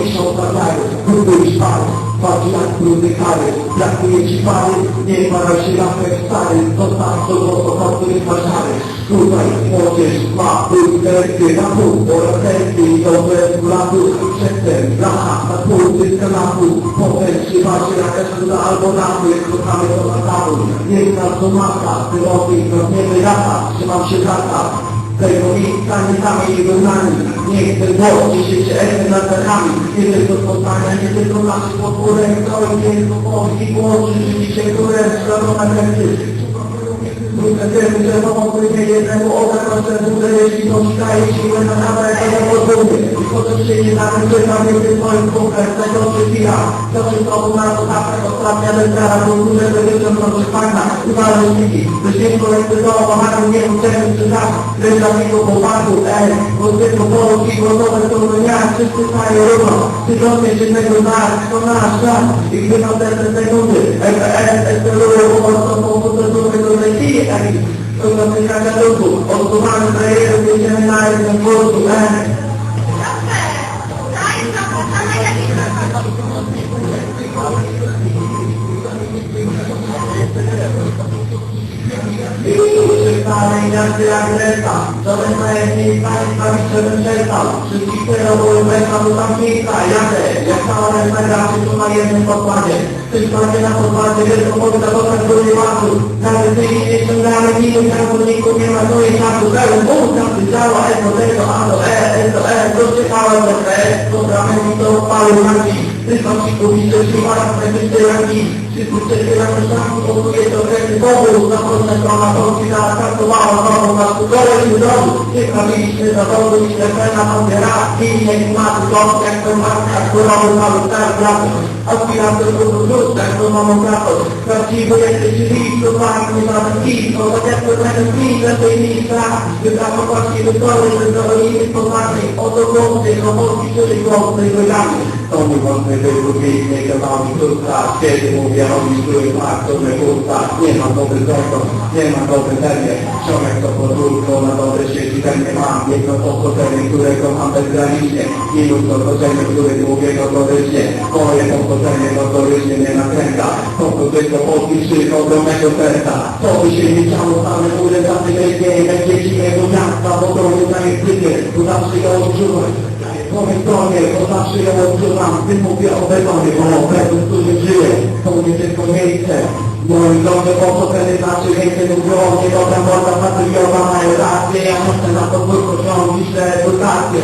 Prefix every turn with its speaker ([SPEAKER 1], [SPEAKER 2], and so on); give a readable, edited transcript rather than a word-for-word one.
[SPEAKER 1] miesiąc na kraju, próbuj szpary, walczy jak trudny kary, brakuje ci pary, nie para się rapek stary, zostaw do głosu, po których masz czary. Tutaj młodzież ma lusterky na pół, oraterki i dobre kulatu, przedtem lacha na pół, dyska na pół, potem trzyma się jakaś luda albo rapu, jak kochamy to na tabu. Nie znam co matka, wyrobi, nie lata, trzymam się lata. Tego miejsca nie sami i wyznani. Niech ten głos dzisiejszy efekt nad dachami. Nie tylko spotkania, nie tylko naszych podwórek, to i nie tylko polski głos, rzeczywiście, które śladowe efekty. Wiemy, że pomogły nie jednemu oka, proszę duże, jeśli to daje siłę na nawet tego podwórnie. I potem się nie nawet czekam, kiedy swoim kumpem, tego przybija. To wszystko na to tak, ostatnia letra, bo duże wywiedzą proszę Pana i walniki. Wyświętko lekty do pomagam, nie uciekam czy tak, lecz dla niego chłopaku, bo tylko polski głosowe to dnia, wszyscy stają równo. Tygodnie dziennego znak, to nasz czas. I gdy na te sekundy, estelują pomocą komputerowego do leki, to dotyka gatunku, odsuwamy projektu, będziemy na jednym głosu, dalej inaczej jak reszta, żaden najemniej państwa mi przestał. Wszystkich kierowują reszta do tam miejsca, jadę, jak cała reszta graczy tu na jednym pokładzie. Ktoś będzie na pokładzie, wielką podstawę dostać do nieładu. Nawet tej nie ściągamy, nikt pracowników nie ma, to jest czasu, pełen punkt, tam działa, to tego, a to rozciekałem do programy mi to odpały marki. Tylko ci kupicie, że mają najwyższej rangi. Wszyscy przecieramy szansu, powoduje to wreszcie powód. Zachodnia strona Polski zaataktowała znowu na skórę i domu. Ciekawiliśmy zawodu i ślepena odbiera. Linie klimaty, kąt, jak to matka, skórowy mały stary brat. Aspirator do luz, jak to mamografor. Prawdziwy jesteś liść, to tak nie żaden kij. To tak jak to ten kij, że tej miejsca. Wybrano właśnie wybory, że zrobili poznanie. Oto głosy, robotki, czyli głosy wygramy. To mi wątpię wybuchnie, nie kawałki krótka. Kiedy mówię o nich, których ma dobre kurta. Nie ma dobry doktor, nie ma dobry ternie. Człowiek to podwórko, na dobre sieci ternie mam. Jedno pochodzenie, którego mam bezgranicznie. Minus pochodzenie, których mówię notorycznie. Moje pochodzenie notorycznie nie nakręca. Tylko podpiszy ogromnego serca. To by się nie chciało, same góry za tym będzie dziwnego miasta. Bo to nie zajętywie, tu zawsze go odczuwać. Po mojej stronie, bo zawsze ją odczuwam, gdy mówię o betonie, bo o beton, który żyje, to nie tylko miejsce. Moi drodzy, po co wtedy znaczy więcej mówią o mnie, dobra morda patriowa, mają rację, ja muszę na podwórko ciągnąć źle edukację.